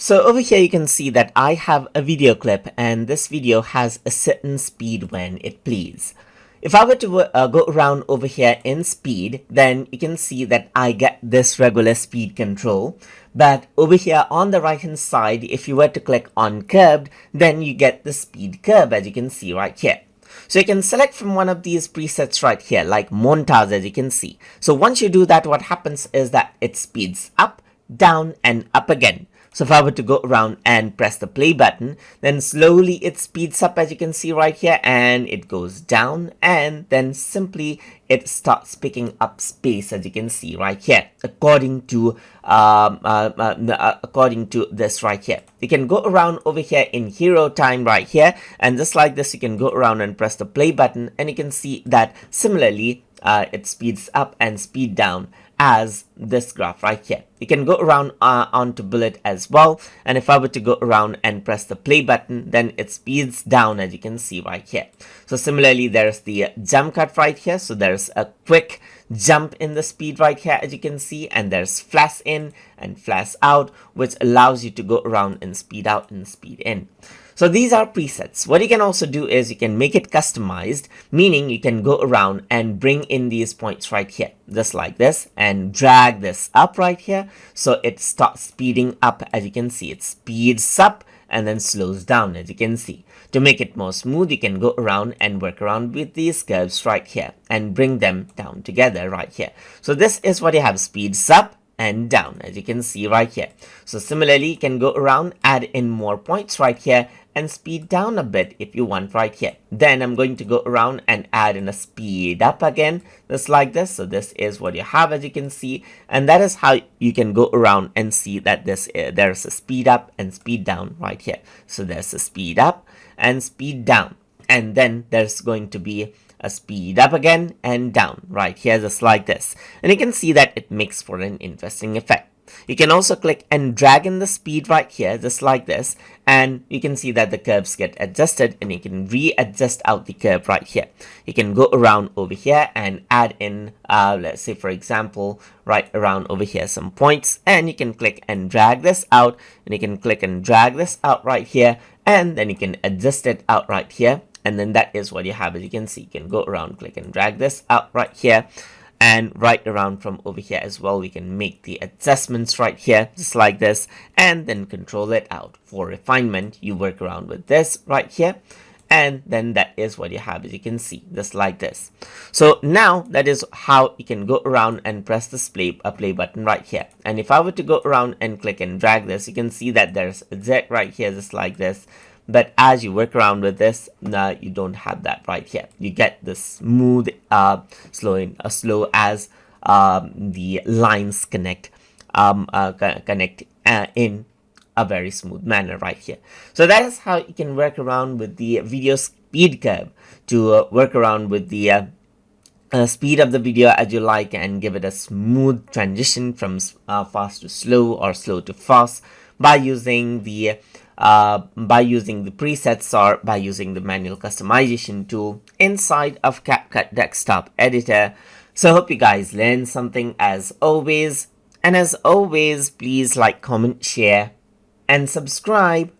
So over here you can see that I have a video clip and this video has a certain speed when it plays. If I were to go around over here in speed, then you can see that I get this regular speed control. But over here on the right hand side, if you were to click on curved, then you get the speed curve, as you can see right here. So you can select from one of these presets right here, like montage, as you can see. So once you do that, what happens is that it speeds up, down and up again. So if I were to go around and press the play button, then slowly it speeds up, as you can see right here, and it goes down, and then simply it starts picking up space, as you can see right here, according to this right here. You can go around over here in hero time right here, and just like this you can go around and press the play button, and you can see that similarly it speeds up and speed down as this graph right here. You can go around onto bullet as well, and if I were to go around and press the play button, then it speeds down, as you can see right here. So similarly there's the jump cut right here, so there's a quick jump in the speed right here, as you can see, and there's flash in and flash out, which allows you to go around and speed out and speed in. So these are presets. What you can also do is you can make it customized, meaning you can go around and bring in these points right here, just like this, and drag this up right here, so it starts speeding up. As you can see, it speeds up and then slows down, as you can see. To make it more smooth, you can go around and work around with these curves right here and bring them down together right here. So this is what you have: speeds up and down, as you can see right here. So similarly, you can go around, add in more points right here, and speed down a bit if you want right here. Then I'm going to go around and add in a speed up again, just like this. So this is what you have, as you can see, and that is how you can go around and see that there's a speed up and speed down right here. So there's a speed up and speed down, and then there's going to be a speed up again and down right here, just like this, and you can see that it makes for an interesting effect. You can also click and drag in the speed right here, just like this, and you can see that the curves get adjusted, and you can readjust out the curve right here. You can go around over here and add in, let's say for example, right around over here some points, and you can click and drag this out, and you can click and drag this out right here, and then you can adjust it out right here. And then that is what you have. As you can see, you can go around, click and drag this out right here, and right around from over here as well. We can make the adjustments right here, just like this, and then control it out. For refinement, you work around with this right here, and then that is what you have, as you can see, just like this. So now that is how you can go around and press the play button right here. And if I were to go around and click and drag this, you can see that there's a Z right here, just like this. But as you work around with this, you don't have that right here. You get the smooth, slow as the lines connect in a very smooth manner right here. So that is how you can work around with the video speed curve to work around with the speed of the video as you like, and give it a smooth transition from fast to slow or slow to fast by using the presets or by using the manual customization tool inside of CapCut desktop editor. So I hope you guys learned something as always, and as always, please like, comment, share and subscribe.